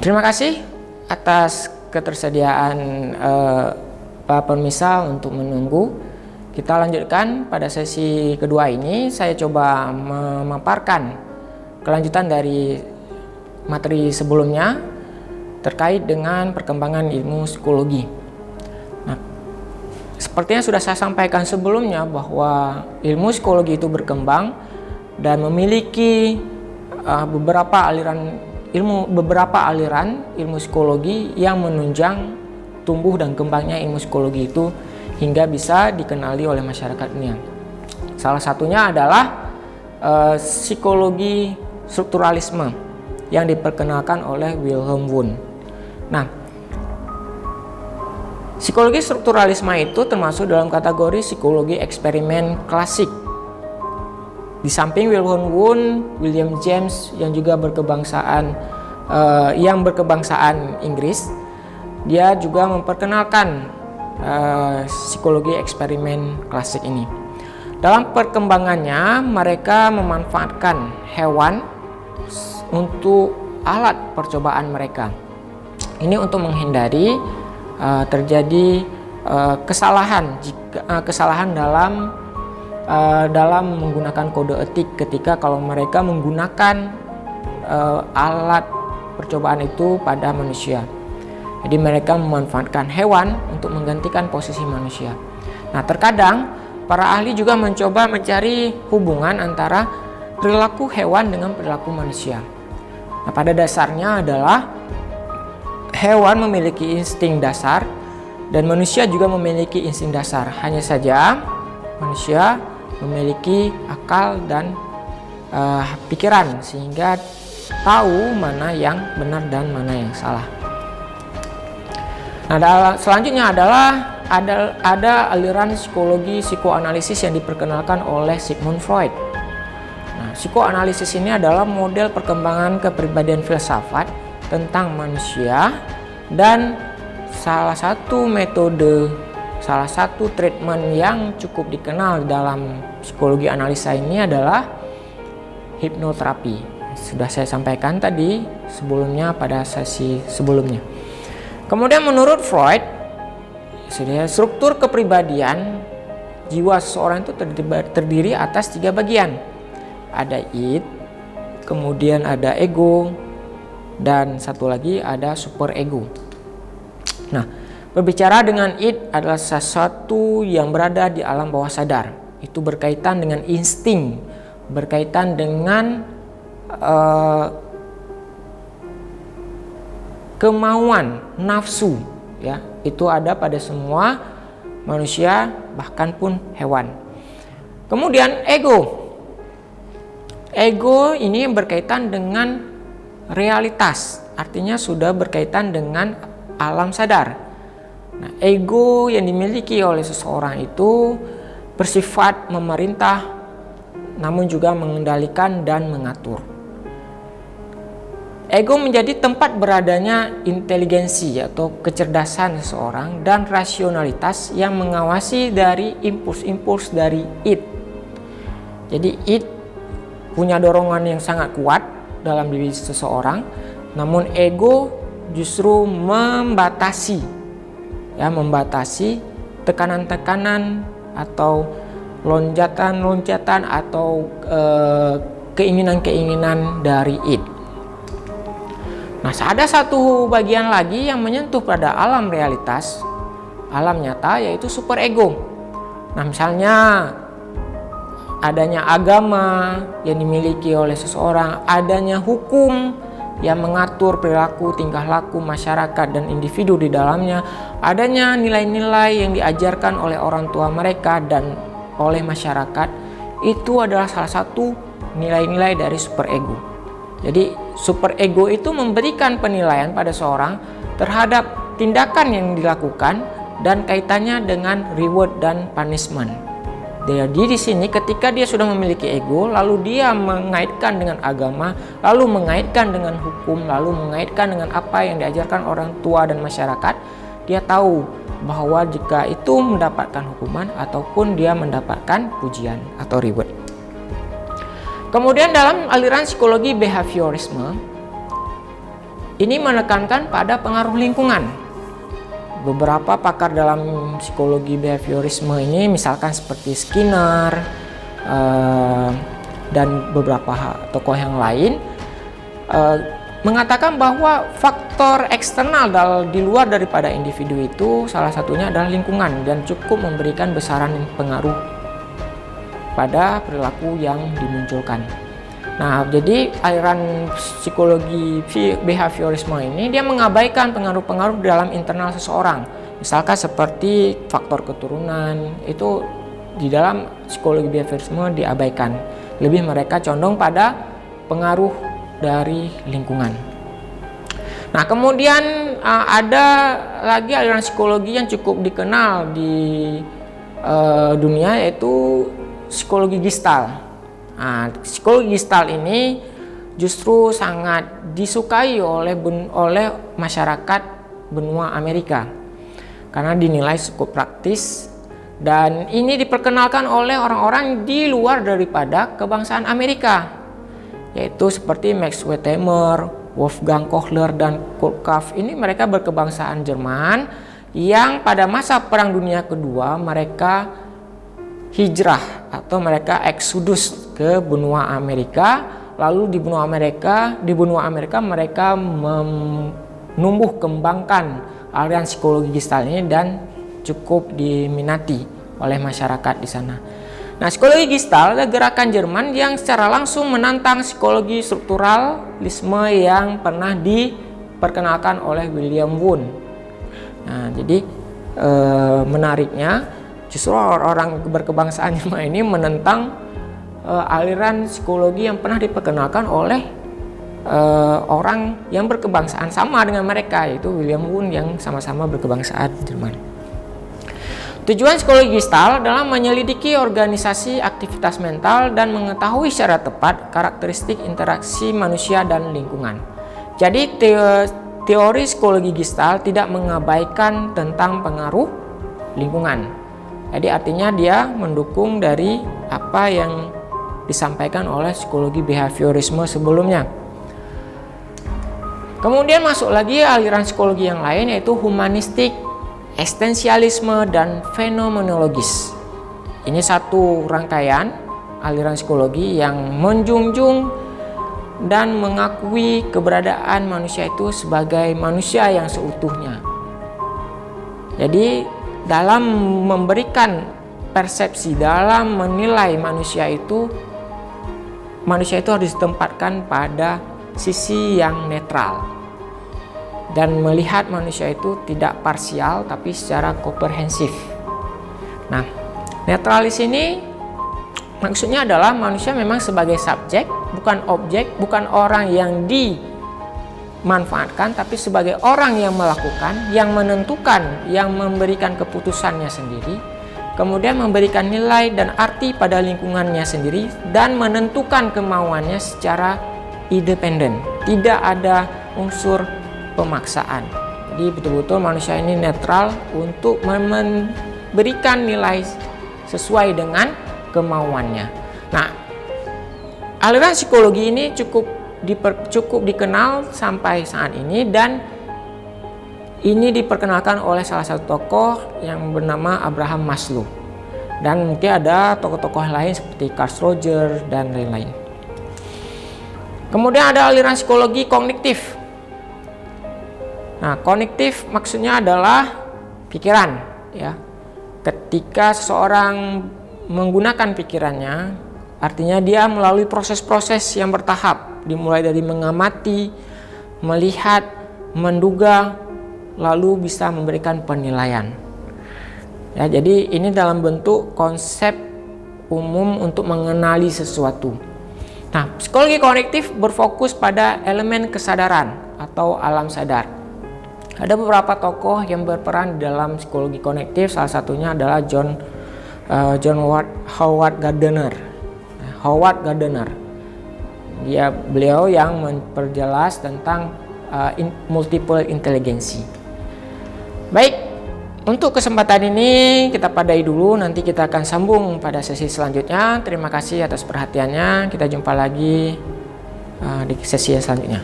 Terima kasih atas ketersediaan Pak Permisa untuk menunggu. Kita lanjutkan pada sesi kedua ini. Saya coba memaparkan kelanjutan dari materi sebelumnya terkait dengan perkembangan ilmu psikologi. Nah, seperti yang sudah saya sampaikan sebelumnya bahwa ilmu psikologi itu berkembang dan memiliki beberapa aliran ilmu psikologi yang menunjang tumbuh dan kembangnya ilmu psikologi itu hingga bisa dikenali oleh masyarakat dunia. Salah satunya adalah psikologi strukturalisme yang diperkenalkan oleh Wilhelm Wundt. Nah, psikologi strukturalisme itu termasuk dalam kategori psikologi eksperimen klasik. Di samping Wilhelm Wundt, William James yang juga berkebangsaan Inggris, dia juga memperkenalkan psikologi eksperimen klasik ini. Dalam perkembangannya, mereka memanfaatkan hewan untuk alat percobaan mereka. Ini untuk menghindari terjadi kesalahan dalam menggunakan kode etik ketika kalau mereka menggunakan alat percobaan itu pada manusia. Jadi mereka memanfaatkan hewan untuk menggantikan posisi manusia. Nah, terkadang para ahli juga mencoba mencari hubungan antara perilaku hewan dengan perilaku manusia. Nah, pada dasarnya adalah hewan memiliki insting dasar dan manusia juga memiliki insting dasar. Hanya saja manusia memiliki akal dan pikiran sehingga tahu mana yang benar dan mana yang salah. Nah, selanjutnya adalah ada aliran psikologi psikoanalisis yang diperkenalkan oleh Sigmund Freud. Nah, psikoanalisis ini adalah model perkembangan kepribadian filsafat tentang manusia, dan salah satu treatment yang cukup dikenal dalam psikologi analisa ini adalah hipnoterapi. Sudah saya sampaikan tadi sebelumnya pada sesi sebelumnya. Kemudian menurut Freud, struktur kepribadian jiwa seseorang itu terdiri atas 3 bagian. Ada id, kemudian ada ego, dan satu lagi ada superego. Nah, berbicara dengan id adalah sesuatu yang berada di alam bawah sadar. Itu berkaitan dengan insting, berkaitan dengan kemauan, nafsu, ya, itu ada pada semua manusia, bahkan pun hewan. Kemudian ego ini berkaitan dengan realitas, artinya sudah berkaitan dengan alam sadar. Nah, ego yang dimiliki oleh seseorang itu bersifat memerintah, namun juga mengendalikan dan mengatur. Ego menjadi tempat beradanya inteligensi atau kecerdasan seseorang dan rasionalitas yang mengawasi dari impuls-impuls dari id. Jadi id punya dorongan yang sangat kuat dalam diri seseorang, namun ego justru membatasi tekanan-tekanan atau loncatan-loncatan atau keinginan-keinginan dari id. Nah, ada satu bagian lagi yang menyentuh pada alam realitas, alam nyata, yaitu superego. Nah, misalnya adanya agama yang dimiliki oleh seseorang, adanya hukum yang mengatur perilaku, tingkah laku masyarakat dan individu di dalamnya, adanya nilai-nilai yang diajarkan oleh orang tua mereka dan oleh masyarakat, itu adalah salah satu nilai-nilai dari superego. Jadi superego itu memberikan penilaian pada seorang terhadap tindakan yang dilakukan dan kaitannya dengan reward dan punishment. Jadi di sini ketika dia sudah memiliki ego, lalu dia mengaitkan dengan agama, lalu mengaitkan dengan hukum, lalu mengaitkan dengan apa yang diajarkan orang tua dan masyarakat, dia tahu bahwa jika itu mendapatkan hukuman ataupun dia mendapatkan pujian atau reward. Kemudian dalam aliran psikologi behaviorisme ini menekankan pada pengaruh lingkungan. Beberapa pakar dalam psikologi behaviorisme ini, misalkan seperti Skinner dan beberapa tokoh yang lain, mengatakan bahwa faktor eksternal di luar daripada individu itu salah satunya adalah lingkungan dan cukup memberikan besaran pengaruh pada perilaku yang dimunculkan. Nah, jadi aliran psikologi behaviorisme ini dia mengabaikan pengaruh-pengaruh dalam internal seseorang. Misalkan seperti faktor keturunan, itu di dalam psikologi behaviorisme diabaikan. Lebih mereka condong pada pengaruh dari lingkungan. Nah, kemudian ada lagi aliran psikologi yang cukup dikenal di dunia, yaitu psikologi Gestalt. Nah, psikologi Gestalt ini justru sangat disukai oleh masyarakat benua Amerika karena dinilai cukup praktis, dan ini diperkenalkan oleh orang-orang di luar daripada kebangsaan Amerika, yaitu seperti Max Wertheimer, Wolfgang Kohler, dan Kurt Kauf. Ini mereka berkebangsaan Jerman yang pada masa Perang Dunia Kedua mereka hijrah atau mereka eksodus ke benua Amerika. Lalu di benua Amerika mereka menumbuh kembangkan aliran psikologi Gestalt ini dan cukup diminati oleh masyarakat di sana. Nah, psikologi Gestalt adalah gerakan Jerman yang secara langsung menantang psikologi strukturalisme yang pernah diperkenalkan oleh William Wundt. Nah, jadi menariknya justru orang berkebangsaan Jerman ini menentang aliran psikologi yang pernah diperkenalkan oleh orang yang berkebangsaan sama dengan mereka, yaitu William Wundt yang sama-sama berkebangsaan Jerman. Tujuan psikologi Gestalt adalah menyelidiki organisasi aktivitas mental dan mengetahui secara tepat karakteristik interaksi manusia dan lingkungan. Jadi teori psikologi Gestalt tidak mengabaikan tentang pengaruh lingkungan. Jadi artinya dia mendukung dari apa yang disampaikan oleh psikologi behaviorisme sebelumnya. Kemudian masuk lagi aliran psikologi yang lain, yaitu humanistik, eksistensialisme, dan fenomenologis. Ini satu rangkaian aliran psikologi yang menjunjung dan mengakui keberadaan manusia itu sebagai manusia yang seutuhnya. Jadi dalam memberikan persepsi, dalam menilai manusia itu harus ditempatkan pada sisi yang netral dan melihat manusia itu tidak parsial tapi secara komprehensif. Nah, netralis ini maksudnya adalah manusia memang sebagai subjek, bukan objek, bukan orang yang dimanfaatkan, tapi sebagai orang yang melakukan, yang menentukan, yang memberikan keputusannya sendiri, kemudian memberikan nilai dan arti pada lingkungannya sendiri dan menentukan kemauannya secara independen. Tidak ada unsur pemaksaan. Jadi betul-betul manusia ini netral untuk memberikan nilai sesuai dengan kemauannya. Nah, aliran psikologi ini cukup dikenal sampai saat ini, dan ini diperkenalkan oleh salah satu tokoh yang bernama Abraham Maslow, dan mungkin ada tokoh-tokoh lain seperti Carl Rogers dan lain-lain. Kemudian ada aliran psikologi kognitif. Nah, kognitif maksudnya adalah pikiran, ya. Ketika seseorang menggunakan pikirannya, artinya dia melalui proses-proses yang bertahap, dimulai dari mengamati, melihat, menduga, lalu bisa memberikan penilaian. Ya, jadi ini dalam bentuk konsep umum untuk mengenali sesuatu. Nah, psikologi kognitif berfokus pada elemen kesadaran atau alam sadar. Ada beberapa tokoh yang berperan di dalam psikologi kognitif, salah satunya adalah Howard Gardner. Beliau yang memperjelas tentang multiple intelligensi. Baik, untuk kesempatan ini kita padai dulu, nanti kita akan sambung pada sesi selanjutnya. Terima kasih atas perhatiannya, kita jumpa lagi di sesi yang selanjutnya.